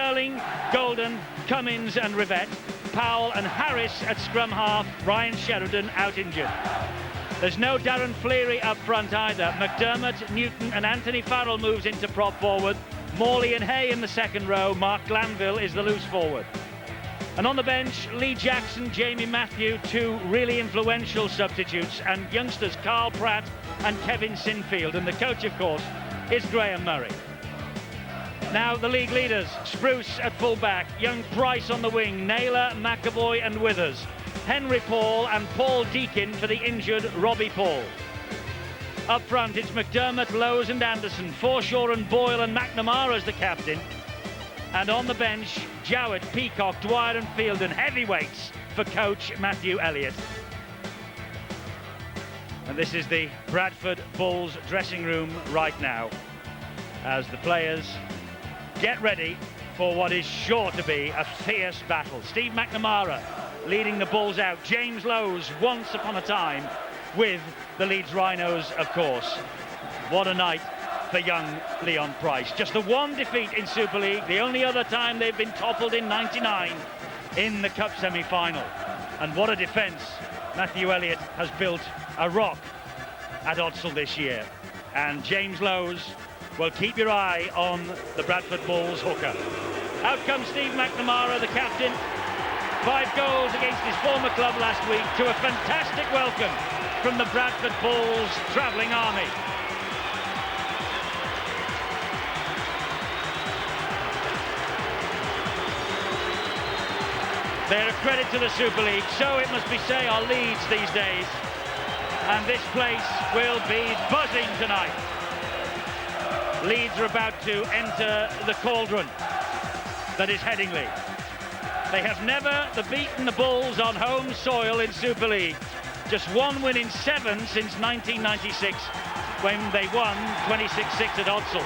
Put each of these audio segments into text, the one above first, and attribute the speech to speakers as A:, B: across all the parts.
A: Sterling, Golden, Cummins and Rivette, Powell and Harris at scrum half, Ryan Sheridan out injured. There's no Darren Fleary up front either. McDermott, Newton and Anthony Farrell moves into prop forward. Morley and Hay in the second row. Mark Glanville is the loose forward. And on the bench, Lee Jackson, Jamie Matthew, two really influential substitutes, and youngsters Carl Pratt and Kevin Sinfield. And the coach, of course, is Graham Murray. Now the league leaders, Spruce at full-back, young Price on the wing, Naylor, McAvoy and Withers, Henry Paul and Paul Deakin for the injured Robbie Paul. Up front, it's McDermott, Lowes and Anderson, Forshaw and Boyle and McNamara as the captain. And on the bench, Jowett, Peacock, Dwyer and Field, and heavyweights for coach Matthew Elliott. And this is the Bradford Bulls dressing room right now, as the players get ready for what is sure to be a fierce battle. Steve McNamara leading the Bulls out. James Lowes, once upon a time, with the Leeds Rhinos, of course. What a night for young Leon Price. Just the one defeat in Super League, the only other time they've been toppled in '99 in the Cup semi-final. And what a defence. Matthew Elliott has built a rock at Odsal this year. And James Lowes will keep your eye on the Bradford Bulls hooker. Out comes Steve McNamara, the captain. 5 goals against his former club last week, to a fantastic welcome from the Bradford Bulls travelling army. They're a credit to the Super League, so it must be say are Leeds these days. And this place will be buzzing tonight. Leeds are about to enter the cauldron that is Headingley. They have never beaten the Bulls on home soil in Super League. Just one win in 7 since 1996, when they won 26-6 at Odsal.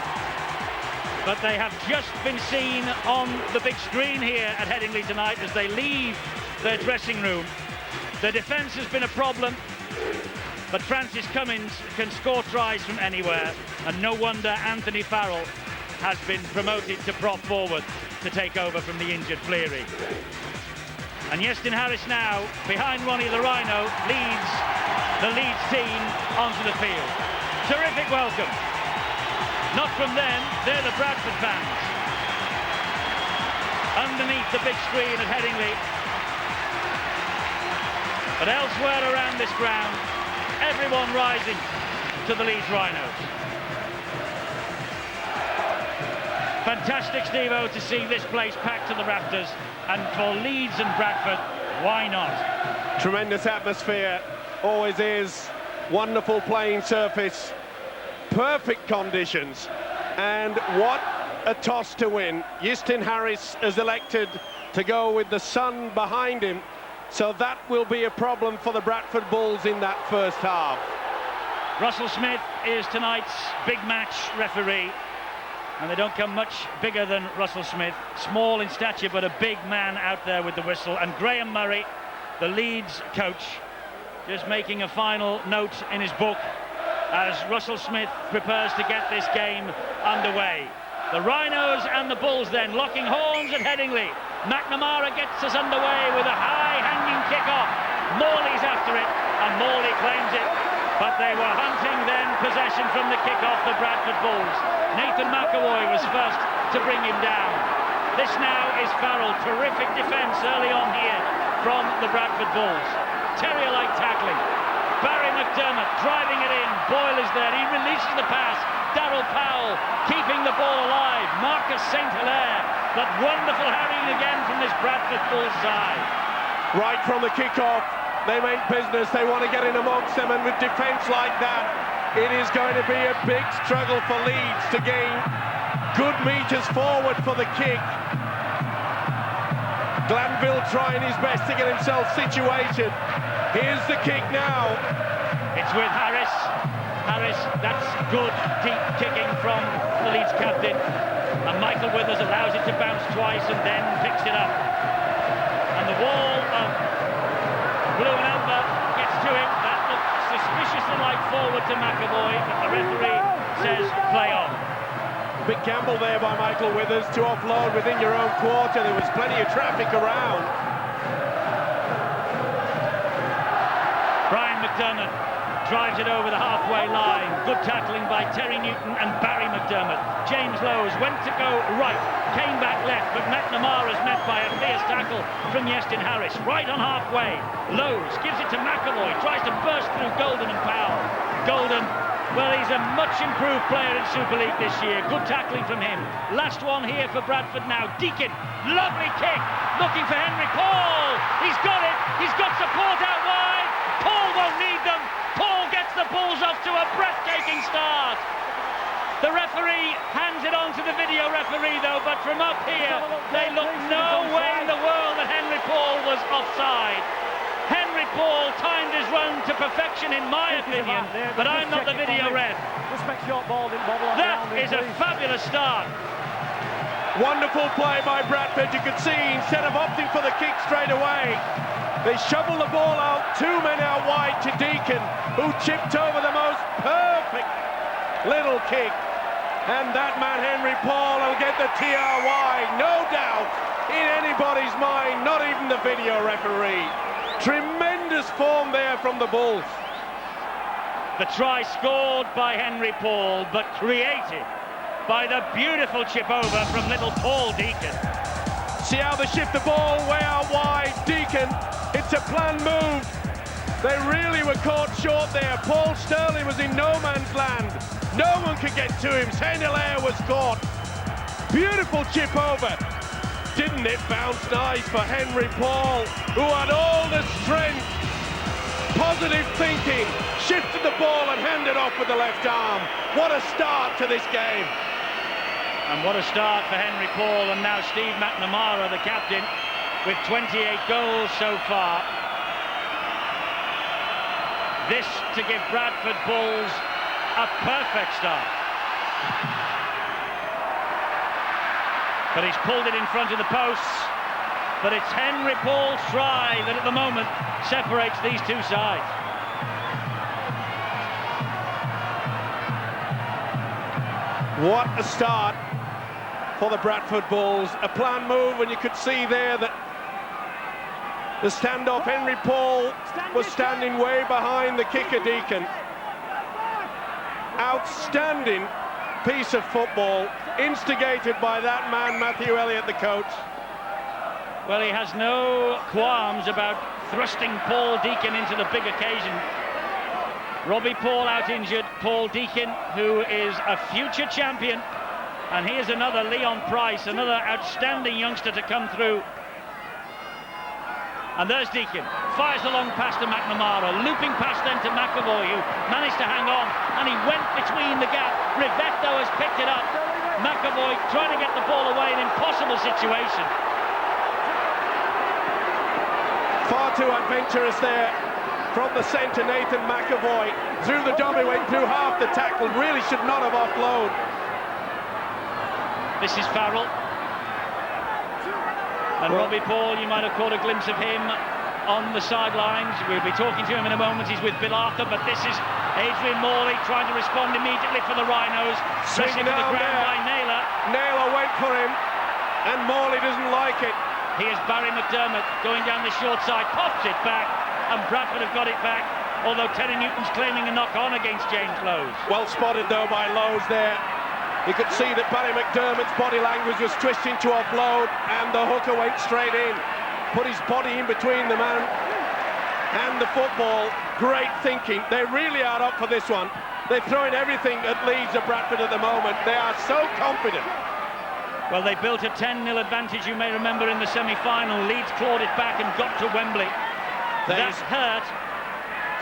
A: But they have just been seen on the big screen here at Headingley tonight as they leave their dressing room. The defence has been a problem, but Francis Cummins can score tries from anywhere, and no wonder Anthony Farrell has been promoted to prop forward to take over from the injured Fleary. And Iestyn Harris now, behind Ronnie the Rhino, leads the Leeds team onto the field. Terrific welcome. Not from them, they're the Bradford fans. Underneath the big screen at Headingley. But elsewhere around this ground, everyone rising to the Leeds Rhinos. Fantastic, Steve-O, to see this place packed to the rafters, and for Leeds and Bradford, why not?
B: Tremendous atmosphere, always is. Wonderful playing surface, perfect conditions, and what a toss to win. Iestyn Harris has elected to go with the sun behind him, so that will be a problem for the Bradford Bulls in that first half.
A: Russell Smith is tonight's big match referee. And they don't come much bigger than Russell Smith. Small in stature, but a big man out there with the whistle. And Graham Murray, the Leeds coach, just making a final note in his book as Russell Smith prepares to get this game underway. The Rhinos and the Bulls then locking horns at Headingley. McNamara gets us underway with a high-hanging kick-off. Morley's after it, and Morley claims it. But they were hunting then possession from the kick-off, the Bradford Bulls. Nathan McAvoy was first to bring him down. This now is Farrell. Terrific defence early on here from the Bradford Bulls. Terrier-like tackling. Barry McDermott driving it in. Boyle is there. He releases the pass. Darryl Powell keeping the ball alive. Marcus St. Hilaire. But wonderful harrying again from this Bradford Bulls side.
B: Right from the kick-off, they make business. They want to get in amongst them, and with defence like that, it is going to be a big struggle for Leeds to gain good metres forward for the kick. Glanville trying his best to get himself situated. Here's the kick now.
A: It's with Harris. Harris, that's good deep kicking from the Leeds captain. And Michael Withers allows it to bounce twice and then picks it up. And the wall of blue and amber gets to him. That looks suspiciously like forward to McAvoy, but the referee says play on.
B: Big gamble there by Michael Withers to offload within your own quarter. There was plenty of traffic around.
A: Brian McDermott drives it over the halfway line. Good tackling by Terry Newton and Barry McDermott. James Lowes went to go right, came back left, but McNamara's met by a fierce tackle from Iestyn Harris. Right on halfway, Lowes gives it to McAvoy, tries to burst through Golden and Powell. Golden, well, he's a much improved player in Super League this year. Good tackling from him. Last one here for Bradford now. Deacon, lovely kick, looking for Henry Paul. He's got it, he's got support out wide. Paul won't need them. Paul gets the Bulls off to a breathtaking start. The referee hands it on to the video referee though, but from up here, they look no way in the world that Henry Paul was offside. Henry Paul timed his run to perfection in my opinion, but I'm not the video ref. That is a fabulous start.
B: Wonderful play by Bradford. You could see instead of opting for the kick straight away, they shoveled the ball out, 2 men out wide to Deacon, who chipped over the most perfect little kick. And that man, Henry Paul, will get the TR wide, no doubt, in anybody's mind, not even the video referee. Tremendous form there from the Bulls.
A: The try scored by Henry Paul, but created by the beautiful chip over from little Paul Deacon.
B: See how they shift the ball way out wide. Deacon, it's a planned move. They really were caught short there. Paul Sterling was in no man's land. No one could get to him. St. Hilaire was caught. Beautiful chip over. Didn't it bounce nice for Henry Paul, who had all the strength, positive thinking, shifted the ball and handed off with the left arm. What a start to this game.
A: And what a start for Henry Paul, and now Steve McNamara, the captain, with 28 goals so far. This to give Bradford Bulls a perfect start. But he's pulled it in front of the posts. But it's Henry Paul's try that at the moment separates these two sides.
B: What a start for the Bradford Bulls. A planned move, and you could see there that the standoff, Henry Paul was standing way behind the kicker Deacon. Outstanding piece of football, instigated by that man, Matthew Elliott, the coach.
A: Well, he has no qualms about thrusting Paul Deacon into the big occasion. Robbie Paul out injured, Paul Deacon, who is a future champion, and here's another Leon Price, another outstanding youngster to come through. And there's Deacon, fires a long pass to McNamara, looping past then to McAvoy, who managed to hang on, and he went between the gap. Rivetto has picked it up. McAvoy trying to get the ball away, an impossible situation.
B: Far too adventurous there from the centre, Nathan McAvoy. Through the dummy, went through half the tackle, really should not have offload.
A: This is Farrell. And Robbie Paul, you might have caught a glimpse of him on the sidelines. We'll be talking to him in a moment. He's with Bill Arthur, but this is Adrian Morley trying to respond immediately for the Rhinos. Swinging to the ground by Naylor.
B: Naylor went for him, and Morley doesn't like it.
A: Here's Barry McDermott going down the short side, pops it back, and Bradford have got it back, although Terry Newton's claiming a knock-on against James Lowes.
B: Well spotted, though, by Lowes there. You could see that Barry McDermott's body language was twisting to offload, and the hooker went straight in. Put his body in between the man and the football. Great thinking. They really are up for this one. They're throwing everything at Leeds or Bradford at the moment. They are so confident.
A: Well, they built a 10-0 advantage, you may remember, in the semi-final. Leeds clawed it back and got to Wembley. That's hurt.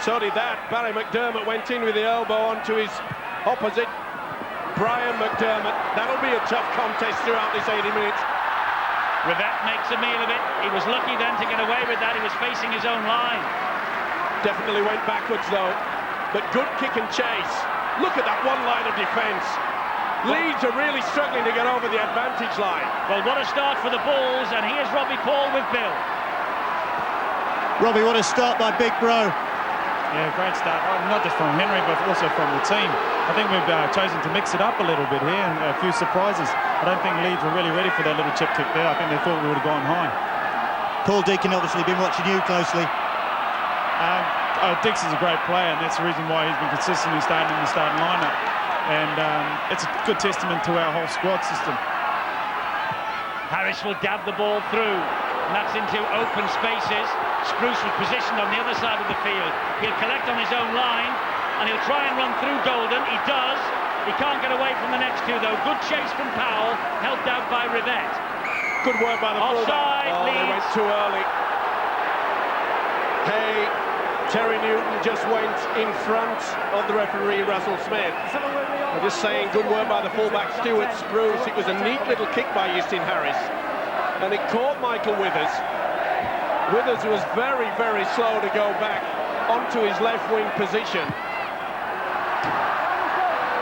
B: So did that. Barry McDermott went in with the elbow onto his opposite, Brian McDermott. That'll be a tough contest throughout this 80 minutes.
A: Rivette makes a meal of it. He was lucky then to get away with that. He was facing his own line.
B: Definitely went backwards, though. But good kick and chase. Look at that one line of defence. Leeds are really struggling to get over the advantage line.
A: Well, what a start for the Bulls, and here's Robbie Paul with Bill.
C: Robbie, what a start by Big Bro.
D: Yeah, great start. Not just from Henry, but also from the team.
C: I think we've chosen to mix it up a little bit here and a few surprises. I don't think Leeds were really ready for that little chip kick there. I think they thought we would have gone high.
D: Paul Deacon obviously been watching you closely.
C: Dix is a great player, and that's the reason why he's been consistently starting in the starting lineup. And it's a good testament to our whole squad system.
A: Harris will dab the ball through, and that's into open spaces. Spruce was positioned on the other side of the field. He'll collect on his own line, and he'll try and run through Golden. He does. He can't get away from the next two, though. Good chase from Powell, helped out by Rivette.
B: Good work by the
A: Offside,
B: fullback. They went too early. Hey, Terry Newton just went in front of the referee, Russell Smith. I'm just saying, good work by the fullback, Stuart Spruce. It was a neat little kick by Justin Harris, and it caught Michael Withers. Withers was very, very slow to go back onto his left wing position.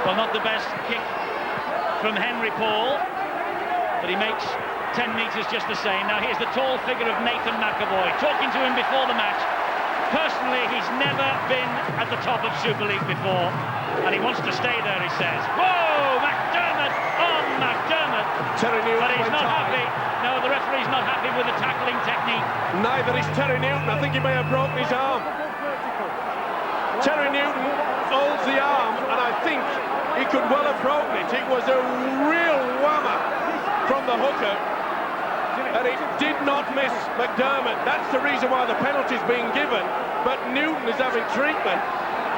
A: Well, not the best kick from Henry Paul, but he makes 10 metres just the same. Now here's the tall figure of Nathan McAvoy, talking to him before the match. Personally, he's never been at the top of Super League before, and he wants to stay there, he says. Whoa, McDermott on McDermott.
B: Terry Newton,
A: but he's not happy. No, the referee's not happy with the tackling technique.
B: Neither is Terry Newton. I think he may have broken his arm. Terry Newton holds the arm, and I think he could well have broken it. It was a real whammer from the hooker, and it did not miss McDermott. That's the reason why the penalty's being given, but Newton is having treatment.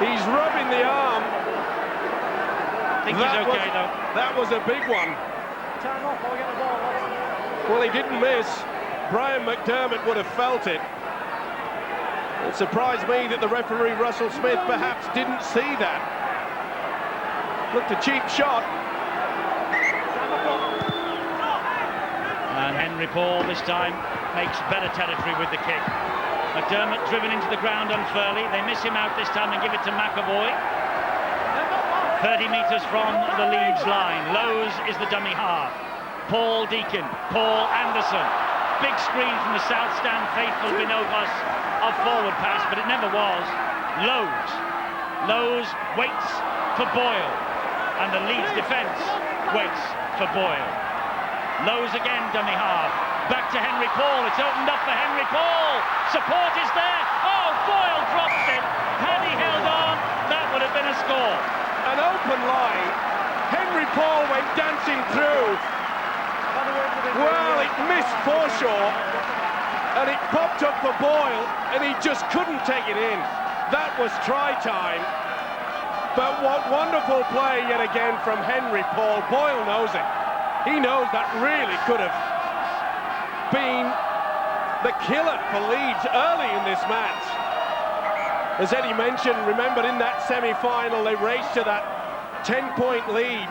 B: He's rubbing the arm.
A: I think he's okay, though.
B: That was a big one. Well, he didn't miss. Brian McDermott would have felt it. It surprised me that the referee, Russell Smith, perhaps didn't see that. Looked a cheap shot.
A: And Henry Paul this time makes better territory with the kick. McDermott driven into the ground unfairly. They miss him out this time and give it to McAvoy. 30 metres from the Leeds line. Lowe's is the dummy half. Paul Deacon, Paul Anderson. Big screen from the south stand, faithful Binovas of forward pass, but it never was. Lowe's waits for Boyle, and the Leeds defence waits for Boyle. Lowe's again, dummy half. Back to Henry Paul. It's opened up for Henry Paul. Support is there. Oh, Boyle drops it. Had he held on, that would have been a score.
B: An open line. Henry Paul went dancing through. Well, it missed Forshaw, and it popped up for Boyle, and he just couldn't take it in. That was try time. But what wonderful play yet again from Henry Paul. Boyle knows it. He knows that really could have been the killer for Leeds early in this match. As Eddie mentioned, remember in that semi-final they raced to that 10-point lead.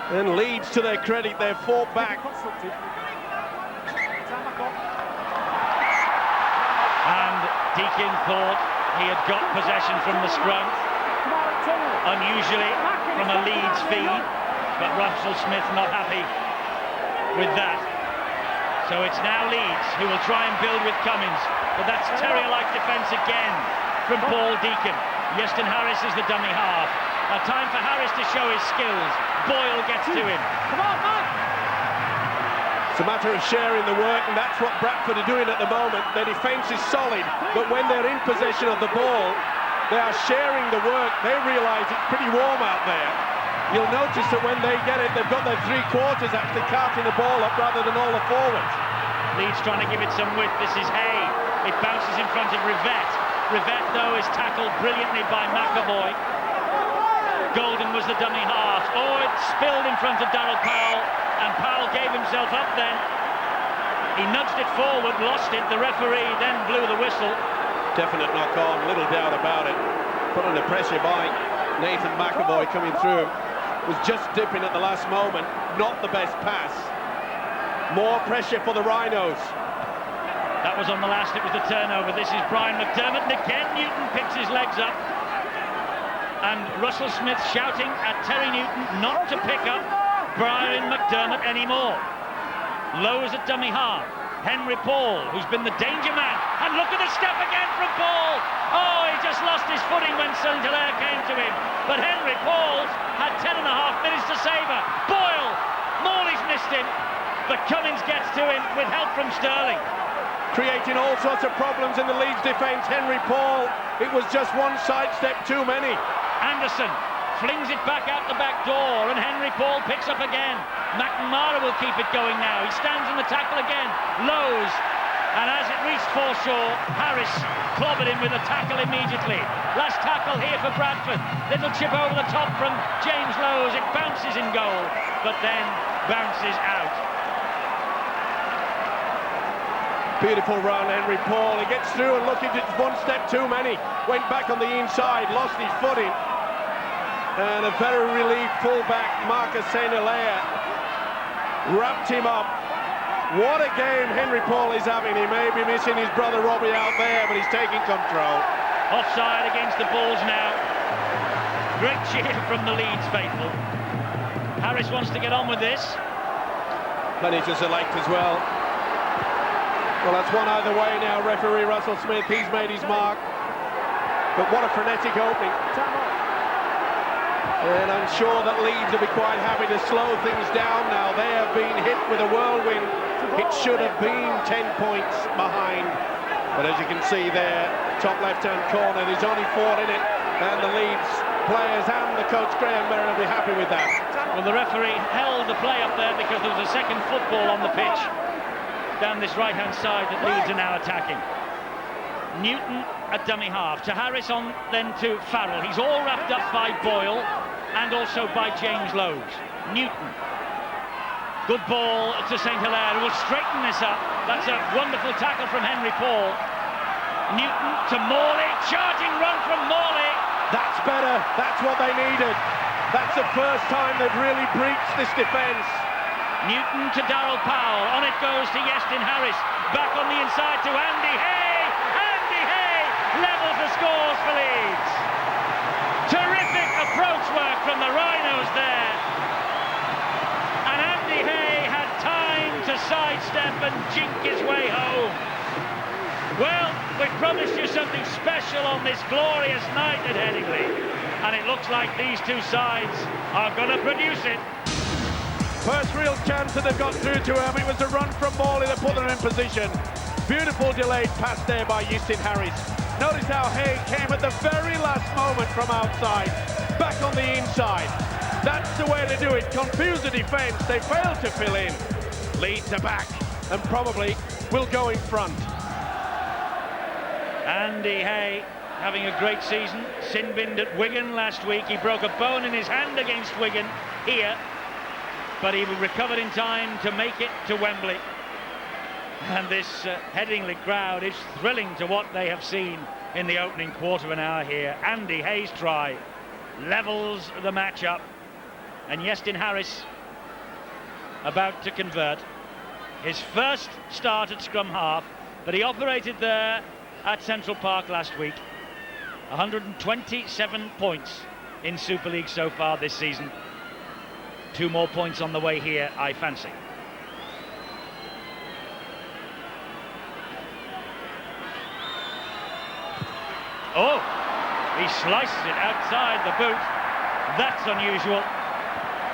B: And Leeds, to their credit, they've fought back.
A: And Deacon thought he had got possession from the scrum. Unusually from a Leeds feed, but Russell Smith not happy with that. So it's now Leeds who will try and build with Cummins, but that's terrier-like defence again from Paul Deacon. Justin Harris is the dummy half. Now time for Harris to show his skills. Boyle gets to him. Come on, man!
B: It's a matter of sharing the work, and that's what Bradford are doing at the moment. Their defence is solid, but when they're in possession of the ball, they are sharing the work. They realise it's pretty warm out there. You'll notice that when they get it, they've got their three quarters actually carting the ball up rather than all the forwards.
A: Leeds trying to give it some width. This is Hay. It bounces in front of Rivette. Rivette, though, is tackled brilliantly by McAvoy. Golden was the dummy half. Oh, it spilled in front of Darryl Powell, and Powell gave himself up then. He nudged it forward, lost it. The referee then blew the whistle.
B: Definite knock on, little doubt about it. Put under pressure by Nathan McAvoy coming through. Was just dipping at the last moment. Not the best pass. More pressure for the Rhinos.
A: That was on the last, it was the turnover. This is Brian McDermott, and again Newton picks his legs up. And Russell Smith shouting at Terry Newton not to pick up Brian McDermott anymore. Lowe's at dummy half. Henry Paul, who's been the danger man. And look at the step again from Paul. Oh, he just lost his footing when St. Hilaire came to him. But Henry Paul had 10.5 minutes to save her. Boyle, Morley's missed him. But Cummins gets to him with help from Sterling.
B: Creating all sorts of problems in the Leeds defence. Henry Paul, it was just one sidestep too many.
A: Anderson flings it back out the back door, and Henry Paul picks up again. McNamara will keep it going now. He stands in the tackle again. Lowe's, and as it reached foreshore, Harris clobbered him with a tackle immediately. Last tackle here for Bradford. Little chip over the top from James Lowe's. It bounces in goal, but then bounces out.
B: Beautiful run, Henry Paul. He gets through and look, it's one step too many. Went back on the inside, lost his footing. And a very relieved fullback, Marcus St. Hilaire, wrapped him up. What a game Henry Paul is having. He may be missing his brother Robbie out there, but he's taking control.
A: Offside against the Bulls now. Great cheer from the Leeds faithful. Harris wants to get on with this.
B: Plenty to select as well. Well, that's one either way now. Referee Russell Smith, he's made his mark. But what a frenetic opening. And I'm sure that Leeds will be quite happy to slow things down now. They have been hit with a whirlwind. It should have been 10 points behind. But as you can see there, top left-hand corner, there's only 4 in it. And the Leeds players and the coach Graham Merrill will be happy with that.
A: Well, the referee held the play up there because there was a second football on the pitch down this right-hand side that Leeds are now attacking. Newton at dummy half. To Harris on, then to Farrell. He's all wrapped up by Boyle and also by James Lowe's. Newton. Good ball to St. Hilaire, who will straighten this up. That's a wonderful tackle from Henry Paul. Newton to Morley. Charging run from Morley.
B: That's better. That's what they needed. That's the first time they've really breached this defence.
A: Newton to Darryl Powell. On it goes to Yestin Harris. Back on the inside to Andy Hay. Andy Hay levels the scores for Leeds. Terrific approach work from the Rhinos there. And Andy Hay had time to sidestep and jink his way home. Well, we promised you something special on this glorious night at Headingley. And it looks like these two sides are going to produce it.
B: First real chance that they've got through to him. It was a run from Morley that put them in position. Beautiful delayed pass there by Yestin Harris. Notice how Hay came at the very last moment from outside, back on the inside. That's the way to do it. Confuse the defence. They failed to fill in. Leeds are back and probably will go in front.
A: Andy Hay having a great season. Sin-binned at Wigan last week. He broke a bone in his hand against Wigan here, but he recovered in time to make it to Wembley. And this Headingley crowd is thrilling to what they have seen in the opening quarter of an hour here. Andy Hay's try levels the match up, and Yestin Harris about to convert. His first start at scrum half, but he operated there at Central Park last week. 127 points in Super League so far this season. 2 more points on the way here, I fancy. Oh, he slices it outside the boot. That's unusual.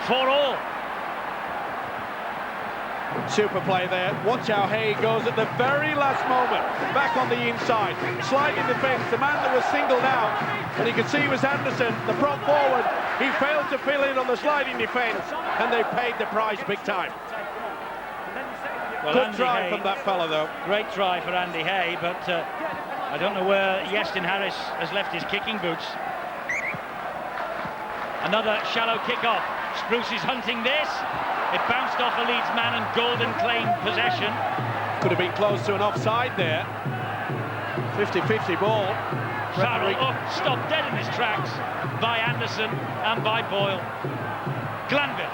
A: 4 all.
B: Super play there. Watch how Hay goes at the very last moment. Back on the inside. Sliding defence. The man that was singled out. And you can see it was Anderson, the prop forward. He failed to fill in on the sliding defence. And they paid the price big time.
A: Well,
B: good
A: Andy
B: try
A: Hay,
B: from that fella, though.
A: Great try for Andy Hay, but I don't know where Yestin Harris has left his kicking boots. Another shallow kick-off. Spruce is hunting this. It bounced off a Leeds man and Golden claimed possession.
B: Could have been close to an offside there. 50-50 ball.
A: Farrell stopped dead in his tracks by Anderson and by Boyle. Glanville.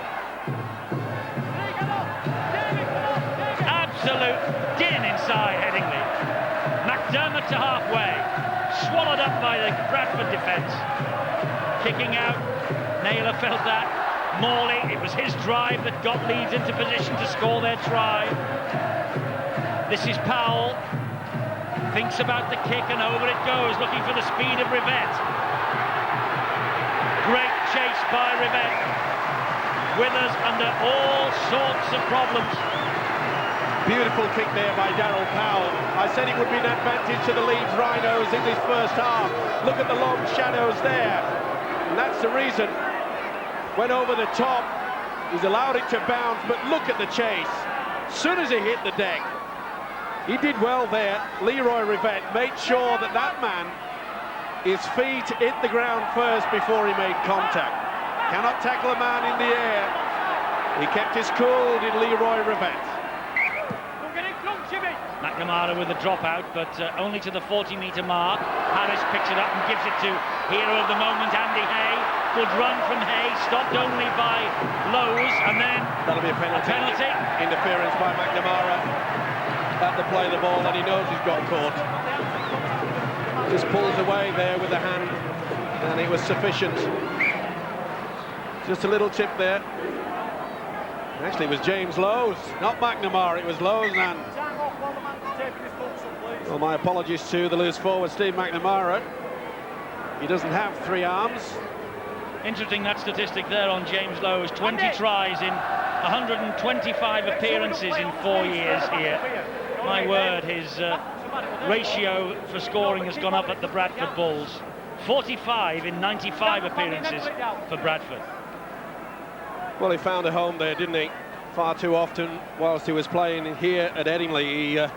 A: Absolute din inside Headingley. McDermott to halfway. Swallowed up by the Bradford defence. Kicking out. Naylor felt that. Morley, it was his drive that got Leeds into position to score their try. This is Powell. Thinks about the kick and over it goes, looking for the speed of Rivette. Great chase by Rivette. Withers under all sorts of problems.
B: Beautiful kick there by Darryl Powell. I said it would be an advantage to the Leeds Rhinos in this first half. Look at the long shadows there. And that's the reason. Went over the top. He's allowed it to bounce, but look at the chase. As soon as he hit the deck, he did well there. Leroy Rivette made sure that that man, his feet hit the ground first before he made contact. Cannot tackle a man in the air. He kept his cool, did Leroy Rivette.
A: McNamara with a dropout, but only to the 40-metre mark. Harris picks it up and gives it to hero of the moment, Andy Hay. Good run from Hay, stopped only by Lowe's, and then
B: that'll be a penalty. Interference by McNamara. Had to play the ball and he knows he's got caught. Just pulls away there with the hand, and it was sufficient. Just a little tip there. Actually, it was James Lowe's, not McNamara. It was Lowe's, and well, my apologies to the loose forward, Steve McNamara. He doesn't have 3 arms.
A: Interesting, that statistic there on James Lowe's. 20 tries in 125 appearances in 4 years here. My word, his ratio for scoring has gone up at the Bradford Bulls. 45 in 95 appearances for Bradford.
B: Well, he found a home there, didn't he? Far too often whilst he was playing here at Headingley. He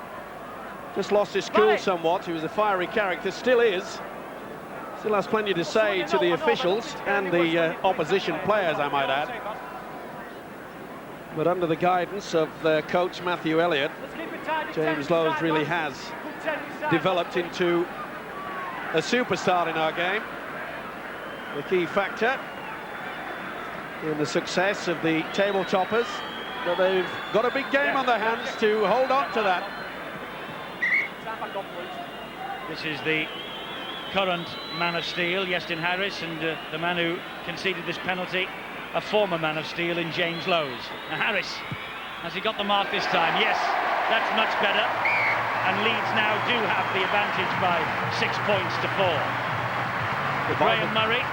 B: just lost his cool somewhat. He was a fiery character, still is. Still has plenty to say to the officials and the opposition players, I might add. But under the guidance of their coach, Matthew Elliott, James Lowe's really has developed into a superstar in our game. The key factor in the success of the table toppers, but they've got a big game on their hands to hold on to that.
A: This is the current man of steel, Iestyn Harris, and the man who conceded this penalty, a former man of steel in James Lowe's. Now Harris, has he got the mark this time? Yes, that's much better. And Leeds now do have the advantage by 6 points to 4. Graham Murray,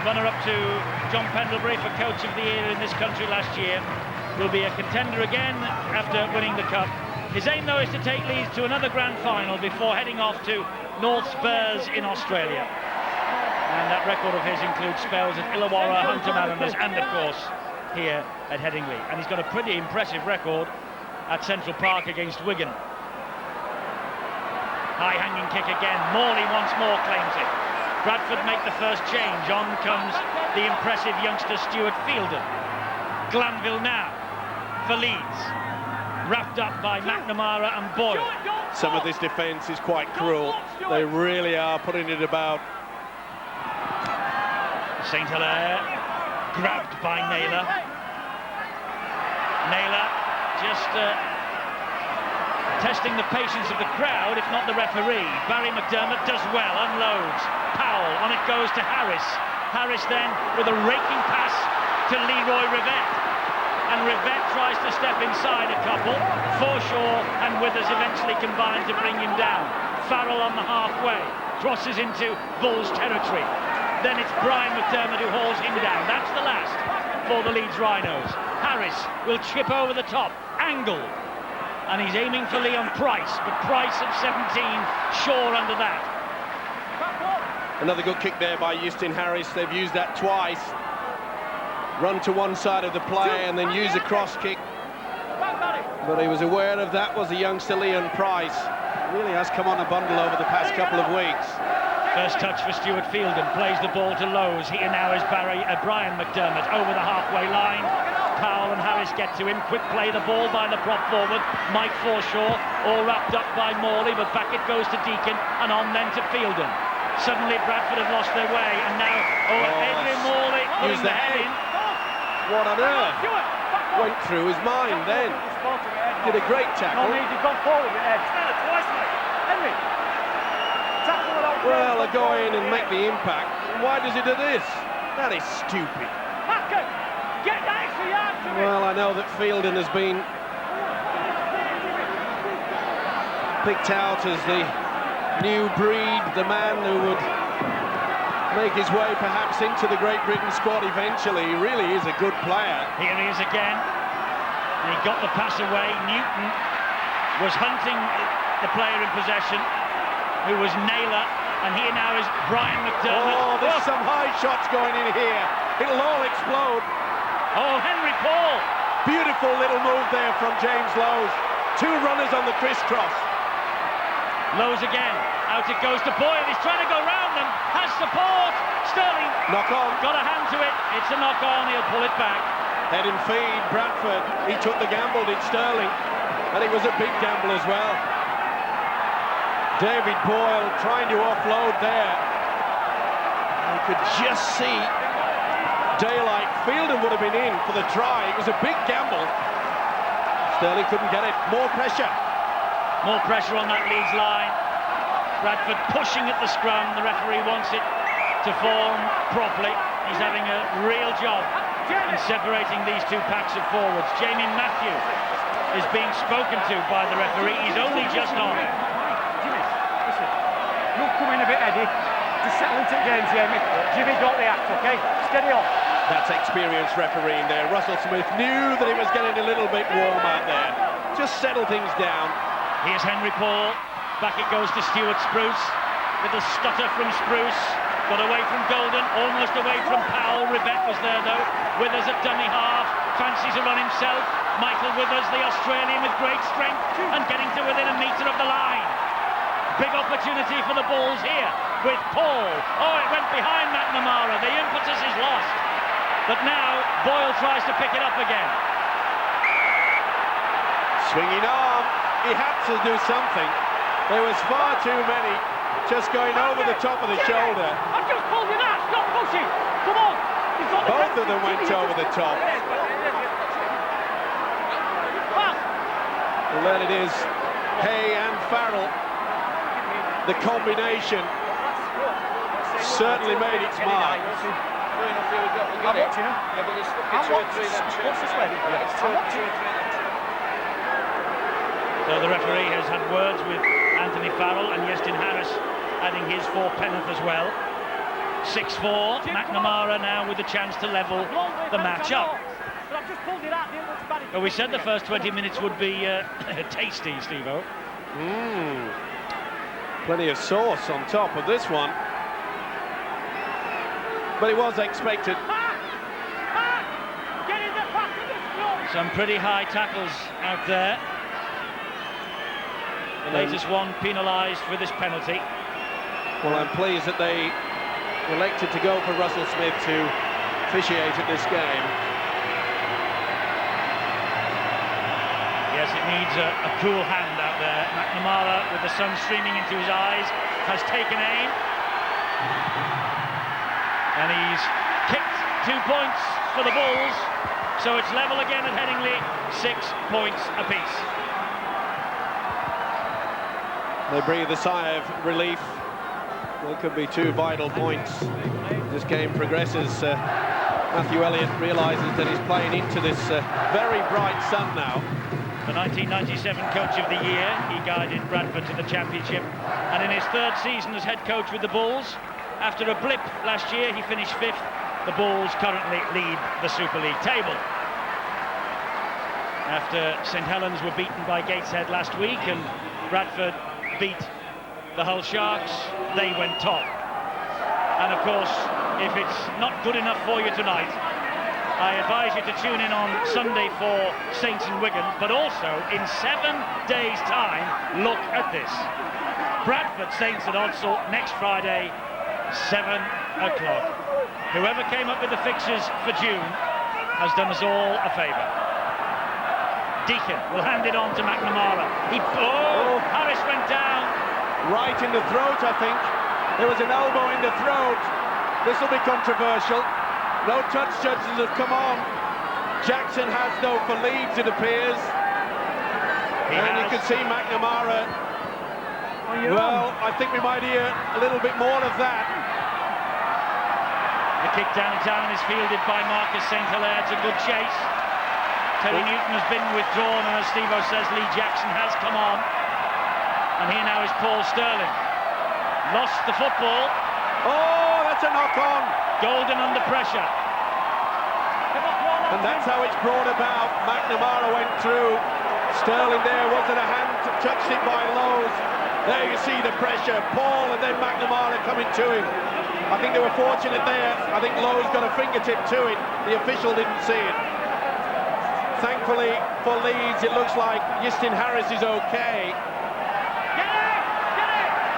A: runner-up to John Pendlebury for Coach of the Year in this country last year, will be a contender again after winning the Cup. His aim, though, is to take Leeds to another grand final before heading off to North Spurs in Australia. And that record of his includes spells at Illawarra, Hunter Mariners, and, of course, here at Headingley. And he's got a pretty impressive record at Central Park against Wigan. High-hanging kick again. Morley once more claims it. Bradford make the first change. On comes the impressive youngster Stuart Fielden. Glanville now for Leeds. Wrapped up by McNamara and Boyle.
B: Some of this defence is quite cruel. They really are putting it about.
A: St. Hilaire grabbed by Naylor. Naylor just testing the patience of the crowd, if not the referee. Barry McDermott does well, unloads. Powell, on it goes to Harris. Harris then with a raking pass to Leroy Rivette. And Rivette tries to step inside a couple. Forshaw and Withers eventually combine to bring him down. Farrell on the halfway, crosses into Bulls territory. Then it's Brian McDermott who hauls him down. That's the last for the Leeds Rhinos. Harris will chip over the top, angle. And he's aiming for Leon Price, but Price at 17, sure under that.
B: Another good kick there by Iestyn Harris. They've used that twice. Run to one side of the play and then use a cross kick. But he was aware of that, was the youngster Leon Price. Really has come on a bundle over the past couple of weeks.
A: First touch for Stuart Fielden, plays the ball to Lowe's. Here now is Brian McDermott over the halfway line. Powell and Harris get to him. Quick play the ball by the prop forward, Mike Forshaw, all wrapped up by Morley, but back it goes to Deacon and on then to Fielden. Suddenly Bradford have lost their way, and now Adrian Morley putting the head in.
B: What on earth? Went through his mind then. Did a great tackle. Well, they go in and make the impact. Why does he do this? That is stupid. Well, I know that Fielden has been picked out as the new breed, the man who would make his way perhaps into the Great Britain squad eventually. He really is a good player.
A: Here he is again. And he got the pass away. Newton was hunting the player in possession, who was Naylor, and here now is Brian McDermott.
B: Oh, there's some high shots going in here. It'll all explode.
A: Oh, Henry Paul.
B: Beautiful little move there from James Lowes. Two runners on the crisscross.
A: Lowes again. Out it goes to Boyle. He's trying to go round them. Has support. Sterling.
B: Knock on.
A: Got a hand to it. It's a knock on. He'll pull it back.
B: Head and feed, Bradford. He took the gamble, did Sterling. And it was a big gamble as well. David Boyle trying to offload there. You could just see daylight. Fielder would have been in for the try. It was a big gamble. Sterling couldn't get it. More pressure.
A: More pressure on that Leeds line. Bradford pushing at the scrum. The referee wants it to form properly. He's having a real job in separating these two packs of forwards. Jamie Matthew is being spoken to by the referee. He's only just on.
E: Look, come in a bit, Eddie. Just settle into the game, Jamie. Jimmy got the act, okay? Steady on.
B: That's experienced refereeing there. Russell Smith knew that it was getting a little bit warm out there. Just settle things down.
A: Here's Henry Paul. Back it goes to Stuart Spruce. Little stutter from Spruce. Got away from Golden, almost away from Powell. Rivett was there though. Withers at dummy half. Fancies a run himself. Michael Withers, the Australian, with great strength and getting to within a metre of the line. Big opportunity for the Bulls here with Paul. Oh, it went behind McNamara. The impetus is lost. But now Boyle tries to pick it up again.
B: Swinging arm. He had to do something. There was far too many just going over the top of the shoulder.
E: I've just pulled you that. Stop pushing. Come on.
B: Both of them went over the top. Well, then it is Hay and Farrell. The combination certainly made its mark.
E: I'm watching him. What's this way? I'm watching.
A: So the referee has had words with Anthony Farrell and Iestyn Harris adding his for Penrith as well. 6-4, McNamara now with the chance to level the match up. Well, we said the first 20 minutes would be tasty, Steve-O.
B: Plenty of sauce on top of this one. But it was expected.
A: Some pretty high tackles out there. The latest one penalised for this penalty.
B: Well, I'm pleased that they elected to go for Russell Smith to officiate at this game.
A: Yes, it needs a cool hand out there. McNamara, with the sun streaming into his eyes, has taken aim. And he's kicked 2 points for the Bulls. So it's level again at Headingley, 6 points apiece.
B: They breathe a sigh of relief. There could be 2 vital points. This game progresses. Matthew Elliott realises that he's playing into this very bright sun now.
A: The 1997 Coach of the Year, he guided Bradford to the championship. And in his 3rd season as head coach with the Bulls, after a blip last year, he finished 5th. The Bulls currently lead the Super League table. After St Helens were beaten by Gateshead last week and Bradford beat the Hull Sharks, they went top. And of course, if it's not good enough for you tonight, I advise you to tune in on Sunday for Saints and Wigan, but also in 7 days' time, look at this. Bradford Saints at Odsal next Friday, 7 o'clock. Whoever came up with the fixtures for June has done us all a favour. Deacon will hand it on to McNamara. Harris went down.
B: Right in the throat, I think. There was an elbow in the throat. This will be controversial. No touch judges have come on. Jackson has though for Leeds, it appears. You can see McNamara. Well, I think we might hear a little bit more of that.
A: The kick downtown is fielded by Marcus St Hilaire. It's a good chase. Terry Newton has been withdrawn, and as Steve-O says, Lee Jackson has come on. And here now is Paul Sterling. Lost the football.
B: Oh, that's a knock-on.
A: Golden under pressure.
B: And that's how it's brought about. McNamara went through. Sterling there, wasn't a hand, touched it by Lowe's. There you see the pressure. Paul and then McNamara coming to him. I think they were fortunate there. I think Lowe's got a fingertip to it. The official didn't see it. Thankfully for Leeds, it looks like Justin Harris is okay.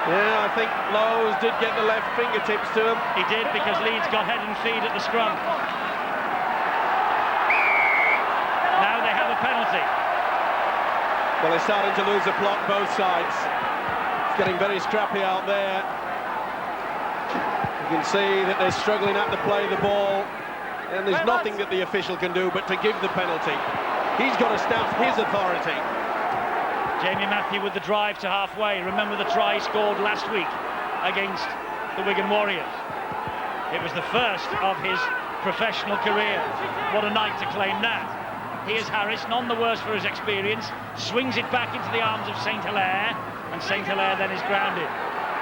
B: Yeah, I think Lowe's did get the left fingertips to him.
A: He did, because Leeds got head and feet at the scrum. Now they have a penalty.
B: Well, they're starting to lose the plot, both sides. It's getting very scrappy out there. You can see that they're struggling out to play the ball, and there's nothing that the official can do but to give the penalty. He's got to stamp his authority.
A: Jamie Matthew with the drive to halfway. Remember the try he scored last week against the Wigan Warriors. It was the first of his professional career. What a night to claim that. Here's Harris, none the worse for his experience, swings it back into the arms of St Hilaire, and St Hilaire then is grounded.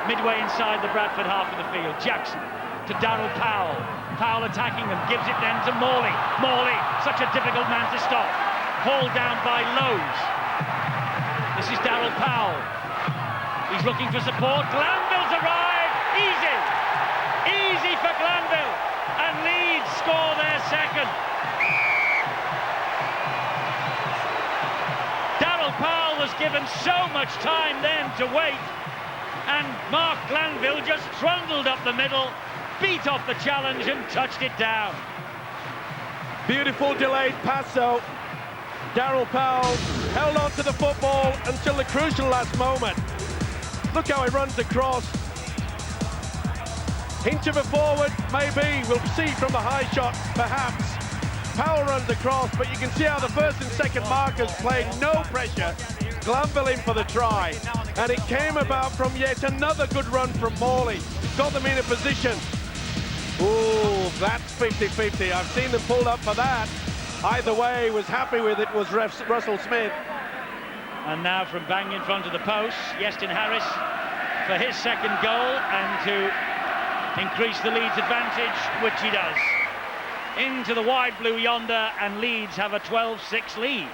A: Midway inside the Bradford half of the field, Jackson to Darryl Powell. Powell attacking them, gives it then to Morley. Morley, such a difficult man to stop. Hauled down by Lowe's. This is Darryl Powell. He's looking for support. Glanville's arrived. Easy. Easy for Glanville. And Leeds score their second. Darryl Powell was given so much time then to wait. And Mark Glanville just trundled up the middle, beat off the challenge and touched it down.
B: Beautiful delayed pass though. Darryl Powell held on to the football until the crucial last moment. Look how he runs across. Hint of a forward, maybe. We'll see from the high shot, perhaps. Powell runs across, but you can see how the first and second markers played no pressure. Glanville in for the try. And it came about from yet another good run from Morley. Got them in a position. Ooh, that's 50-50. I've seen them pulled up for that. Either way, was happy with it was ref Russell Smith.
A: And now from bang in front of the post, Justin Harris for his second goal and to increase the Leeds advantage, which he does. Into the wide blue yonder, and Leeds have a 12-6 lead.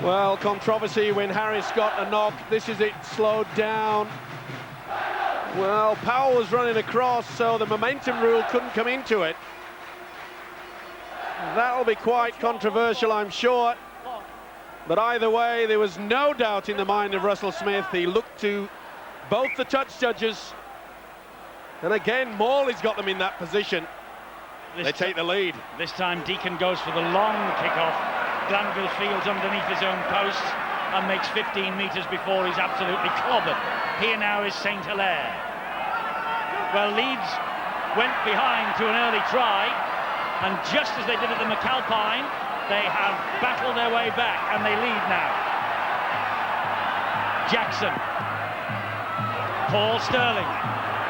B: Well, controversy when Harris got a knock. This is it slowed down. Well, Powell was running across, so the momentum rule couldn't come into it. That'll be quite controversial, I'm sure. But either way, there was no doubt in the mind of Russell Smith. He looked to both the touch judges. And again, Morley's got them in that position. They take the lead.
A: This time Deacon goes for the long kick-off. Glanville fields underneath his own post and makes 15 metres before he's absolutely clobbered. Here now is St Hilaire. Well, Leeds went behind to an early try, and just as they did at the McAlpine, they have battled their way back, and they lead now. Jackson. Paul Sterling.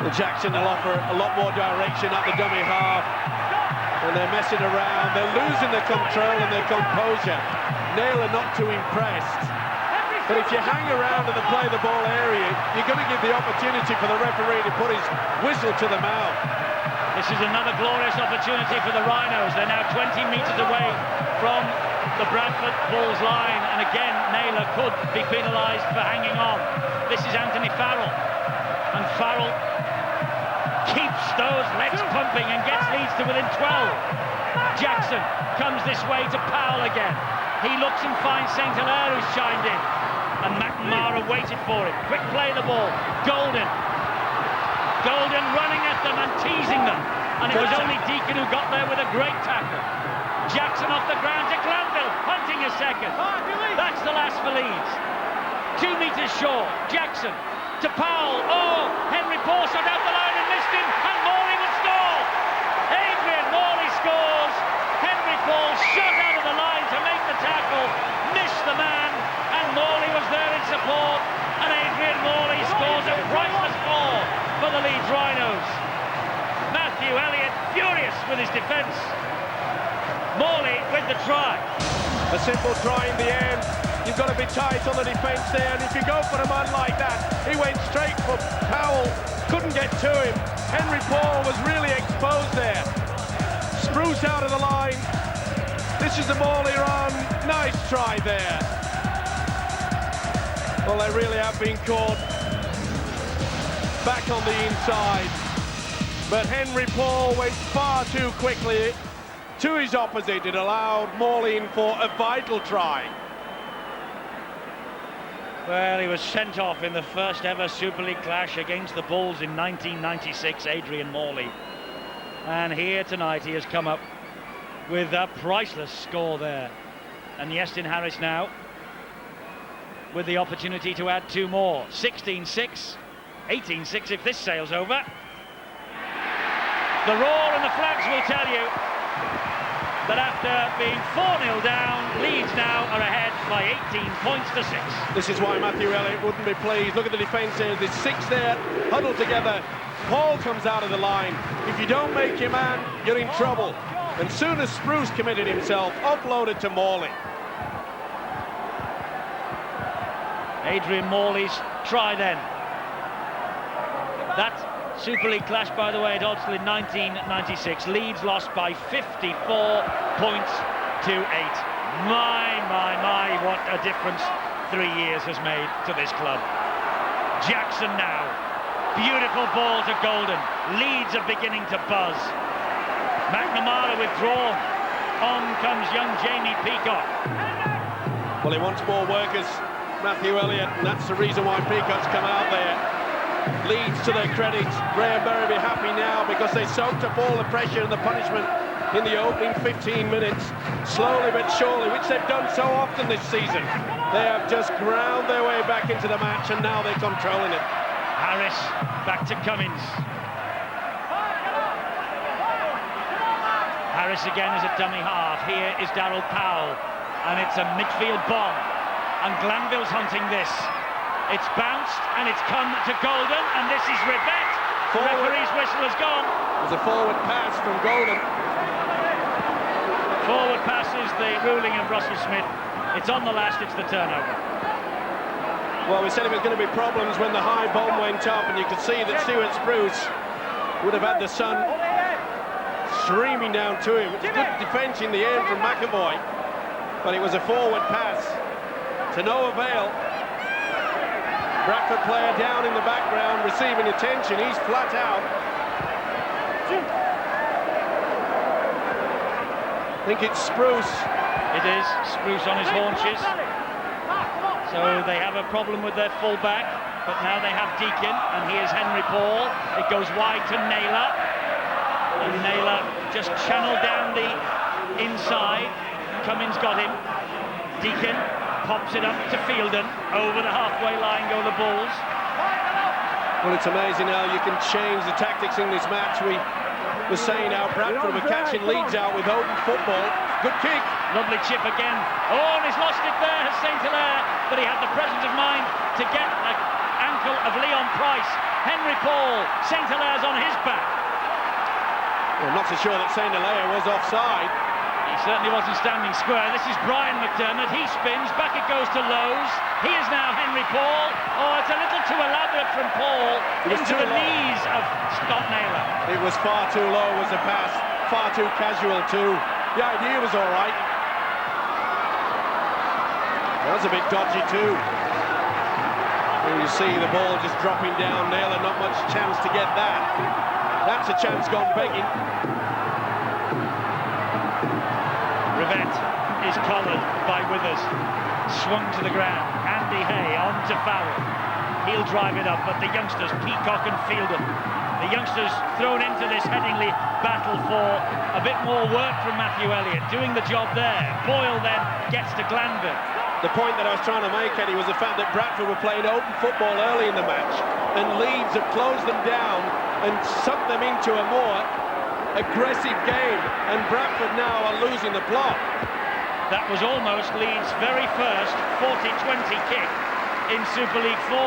B: Well, Jackson will offer a lot more direction at the dummy half. And they're messing around, they're losing their control and their composure. Naylor not too impressed. But if you hang around in the play the ball area, you're going to give the opportunity for the referee to put his whistle to the mouth.
A: This is another glorious opportunity for the Rhinos. They're now 20 metres away from the Bradford Bulls line, and again Naylor could be penalised for hanging on. This is Anthony Farrell, and Farrell keeps those legs pumping and gets Leeds to within 12. Jackson comes this way to Powell again. He looks and finds St Hilaire, who's chimed in, and McNamara waited for him. Quick play the ball. Golden running at them and teasing them, and it was only Deacon who got there with a great tackle. Jackson off the ground to Glanville, hunting a second. That's the last for Leeds. 2 metres short. Jackson to Powell. Oh, Henry Paul shot out the line and missed him, and Morley will score. Adrian Morley scores. Henry Paul shot out of the line to make the tackle, missed the man, and Morley was there in support, and Adrian Morley scores a priceless ball for the Leeds Rhinos. Matthew Elliott furious with his defence. Morley with the try.
B: A simple try in the end. You've got to be tight on the defence there, and if you go for a man like that, he went straight for Powell, couldn't get to him. Henry Paul was really exposed there. Spruce out of the line. This is the Morley run. Nice try there. Well, they really have been caught back on the inside. But Henry Paul went far too quickly to his opposite. It allowed Morley in for a vital try.
A: Well, he was sent off in the first ever Super League clash against the Bulls in 1996, Adrian Morley. And here tonight he has come up with a priceless score there. And Iestyn Harris now with the opportunity to add two more. 16-6, 18-6 if this sails over. The roar and the flags will tell you that after being 4-0 down, Leeds now are ahead by 18 points to 6.
B: This is why Matthew Elliott wouldn't be pleased. Look at the defence here. There's 6 there, huddled together. Paul comes out of the line. If you don't make your man, you're in trouble. And soon as Spruce committed himself, offloaded to Morley.
A: Adrian Morley's try then. That Super League clash, by the way, at Odsal in 1996. Leeds lost by 54 points to 8. My, what a difference 3 years has made to this club. Jackson now. Beautiful ball to Golden. Leeds are beginning to buzz. McNamara withdrawn. On comes young Jamie Peacock.
B: Well, he wants more workers, Matthew Elliott, and that's the reason why Peacock's come out there. Leeds, to their credit, Graham Berry be happy now because they soaked up all the pressure and the punishment in the opening 15 minutes, slowly but surely, which they've done so often this season. They have just ground their way back into the match, and now they're controlling it.
A: Harris back to Cummins. Harris again is a dummy half. Here is Darryl Powell, and it's a midfield bomb, and Glanville's hunting this. It's bounced and it's come to Golden, and this is Rivette. The referee's whistle has gone.
B: There's a forward pass from Golden.
A: Forward pass is the ruling of Russell Smith. It's on the last, it's the turnover.
B: Well, we said it was going to be problems when the high bomb went up, and you could see that Stuart Spruce would have had the sun streaming down to him. It's good defence in the end from McAvoy, but it was a forward pass to no avail. Bradford player down in the background, receiving attention. He's flat out. I think it's Spruce.
A: It is Spruce on his haunches. So they have a problem with their full-back, but now they have Deacon, and here's Henry Paul. It goes wide to Naylor, and Naylor just channeled down the inside. Cummins got him. Deacon pops it up to Fielden. Over the halfway line go the Bulls.
B: Well, it's amazing how you can change the tactics in this match. We were saying how Bradford were catching Leeds out with open football. Good kick.
A: Lovely chip again. Oh, and he's lost it there, has St. Hilaire, but he had the presence of mind to get the ankle of Leon Price. Henry Paul, St. Hilaire's on his back.
B: Well, I'm not so sure that St. Hilaire was offside.
A: He certainly wasn't standing square. This is Brian McDermott. He spins. Back it goes to Lowe's. He is now Henry Paul. Oh, it's a little too elaborate from Paul into the knees of Scott Naylor.
B: It was far too low as a pass. Far too casual too. The idea was all right. That was a bit dodgy too. And you see the ball just dropping down. Naylor not much chance to get that. That's a chance gone begging.
A: Rivette is collared by Withers, swung to the ground. Andy Hay on to Farrell. He'll drive it up, but the youngsters, Peacock and Fielden, the youngsters thrown into this Headingley battle for a bit more work from Matthew Elliott, doing the job there. Boyle then gets to Glanville.
B: The point that I was trying to make, Eddie, was the fact that Bradford were playing open football early in the match, and Leeds have closed them down and sucked them into a more aggressive game, and Bradford now are losing the plot.
A: That was almost Leeds' very first 40-20 kick in Super League 4.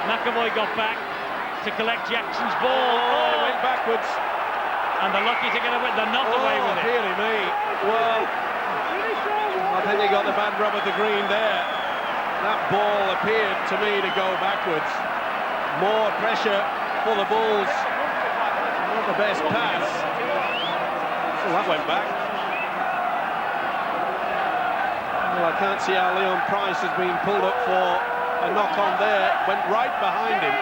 A: McAvoy got back to collect Jackson's ball.
B: Oh, it went backwards.
A: And they're lucky to get away. They're not away with it.
B: Really me. Well, I've got the bad rub of the green there. That ball appeared to me to go backwards. More pressure for the Bulls. Not the best pass. Oh, that went back. Well, I can't see how Leon Price has been pulled up for a knock on there. Went right behind him,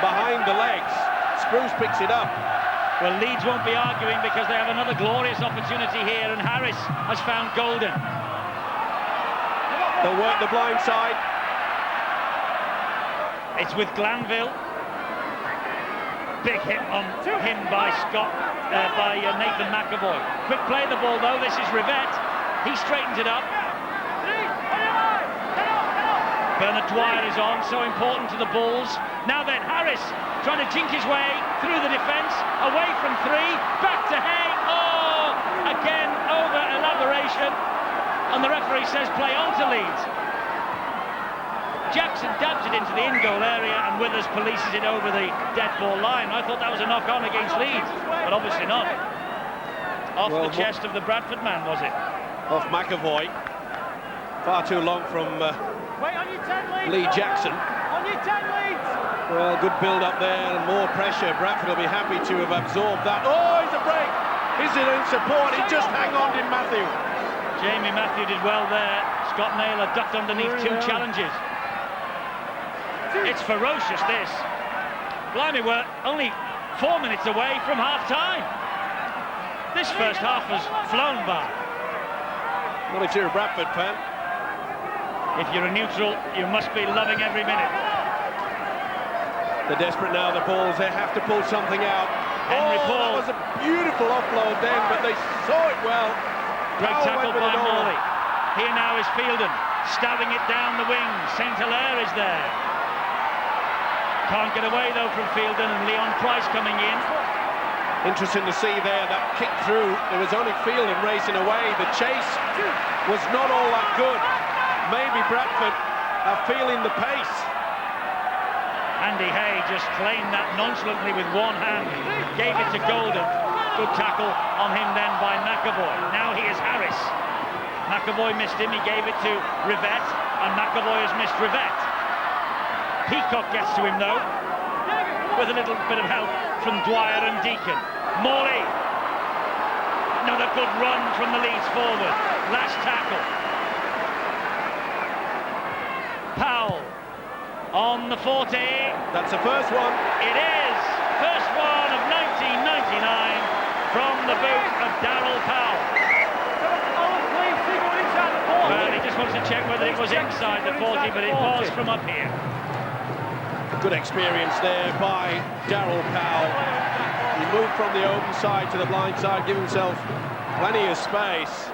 B: behind the legs. Spruce picks it up.
A: Well, Leeds won't be arguing because they have another glorious opportunity here, and Harris has found Golden.
B: They'll work the blind side.
A: It's with Glanville. Big hit on him by Nathan McAvoy. Quick play the ball though. This is Rivette. He straightens it up. Bernard Dwyer is on, so important to the Bulls. Now then, Harris trying to jink his way through the defence, away from three, back to Hay. Oh, again, over elaboration. And the referee says play on to Leeds. Jackson dabs it into the in-goal area and Withers polices it over the dead ball line. I thought that was a knock-on against Leeds, but obviously not. Off the chest of the Bradford man, was it?
B: Off McAvoy. Far too long from Lee Jackson.
E: On your 10 leads.
B: Well, good build-up there and more pressure. Bradford will be happy to have absorbed that. Oh, he's a break. Is it in support? He just hang on, did Matthew.
A: Jamie Matthew did well there. Scott Naylor ducked underneath two challenges. It's ferocious, this. Blimey, we're only 4 minutes away from half-time. This first half has flown by.
B: Not if you're a Bradford fan.
A: If you're a neutral, you must be loving every minute.
B: They're desperate now, the Bulls. They have to pull something out.
A: Henry Paul.
B: That was a beautiful offload then, but they saw it well.
A: Great
B: Powell
A: tackle
B: went with
A: by
B: it all.
A: Morley. Here now is Fielden, stabbing it down the wing. St. Hilaire is there. Can't get away though from Fielden, and Leon Price coming in.
B: Interesting to see there, that kick through. There was only Fielden racing away. The chase was not all that good. Maybe Bradford are feeling the pace.
A: Andy Hay just claimed that nonchalantly with one hand. Gave it to Golden. Good tackle on him then by McAvoy. Now here's Harris. McAvoy missed him, he gave it to Rivette, and McAvoy has missed Rivette. Peacock gets to him though, with a little bit of help from Dwyer and Deacon. Morley. Another good run from the Leeds forward. Last tackle. Powell on the 40.
B: That's the first one.
A: It is. First one of 1999 from the boot of Darryl Powell. Well, he just wants to check whether it was inside the 40, but it was from up here.
B: Good experience there by Darryl Powell. He moved from the open side to the blind side, give himself plenty of space.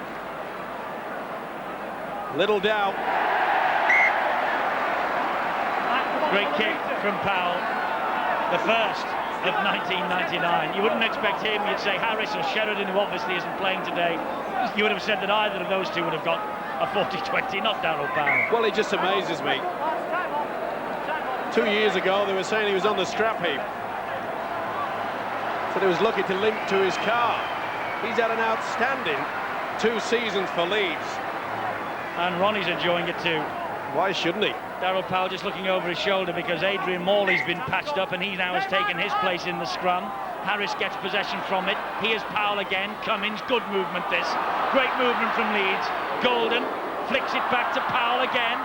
B: Little doubt.
A: Great kick from Powell, the first of 1999. You wouldn't expect him, you'd say Harris or Sheridan, who obviously isn't playing today. You would have said that either of those two would have got a 40-20, not Darryl Powell.
B: Well, he just amazes me. 2 years ago, they were saying he was on the scrap heap. Said he was lucky to limp to his car. He's had an outstanding 2 seasons for Leeds.
A: And Ronnie's enjoying it too.
B: Why shouldn't he?
A: Darryl Powell just looking over his shoulder because Adrian Morley's been patched up and he now has taken his place in the scrum. Harris gets possession from it. Here's Powell again. Cummins, good movement this. Great movement from Leeds. Golden flicks it back to Powell again.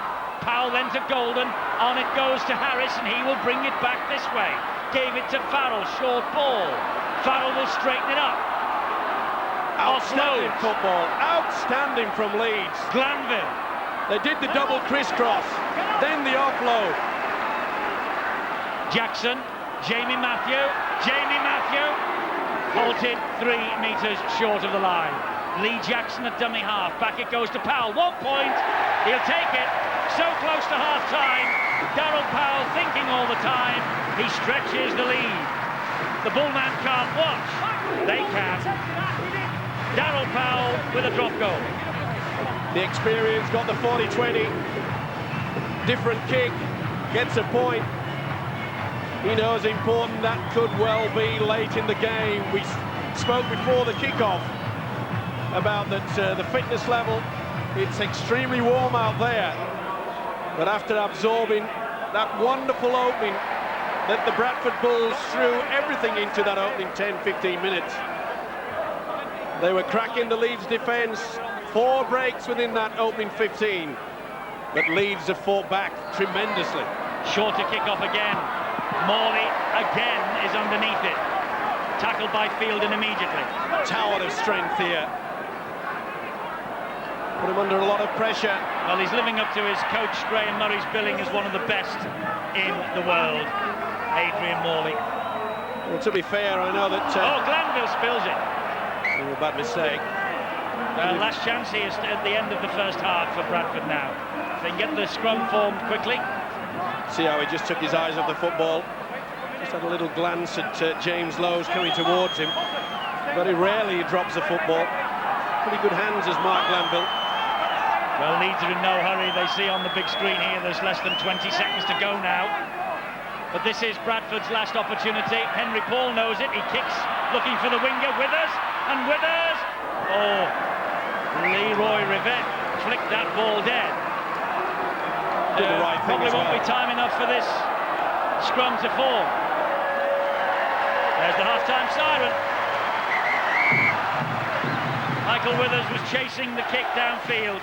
A: Powell then to Golden. On it goes to Harris and he will bring it back this way. Gave it to Farrell, short ball. Farrell will straighten it up.
B: Outstanding
A: Offload.
B: football. Outstanding from Leeds.
A: Glanville.
B: They did the double crisscross, then the offload.
A: Jackson, Jamie Matthew, halted 3 metres short of the line. Lee Jackson at dummy half, back it goes to Powell, 1 point, he'll take it, so close to half time. Darryl Powell thinking all the time, he stretches the lead. The Bullman can't watch, they can. Darryl Powell with a drop goal.
B: The experience got the 40-20. Different kick, gets a point. He knows important that could well be late in the game. We spoke before the kickoff about that the fitness level It's extremely warm out there, but after absorbing that wonderful opening that the Bradford Bulls threw everything into that opening 10-15 minutes, they were cracking the Leeds defence. 4 breaks within that opening 15, but Leeds have fought back tremendously.
A: Shorter kick-off again. Morley again is underneath it. Tackled by Fielden immediately.
B: Tower of strength here. Put him under a lot of pressure.
A: Well, he's living up to his coach Graham Murray's billing as one of the best in the world, Adrian Morley.
B: Well, to be fair, I know that...
A: Glanville spills it.
B: A bad mistake.
A: Last chance here at the end of the first half for Bradford now. If they can get the scrum formed quickly.
B: See how he just took his eyes off the football. Just had a little glance at James Lowe's coming towards him. Very rarely he drops the football. Pretty good hands as Mark Glanville.
A: Well, Leeds are in no hurry. They see on the big screen here there's less than 20 seconds to go now. But this is Bradford's last opportunity. Henry Paul knows it. He kicks, looking for the winger. Withers, and Withers! Oh, Leroy Rivet flicked that ball dead.
B: Did the right thing
A: probably
B: as well.
A: won't be time enough for this scrum to form. There's the half-time siren. Michael Withers was chasing the kick downfield.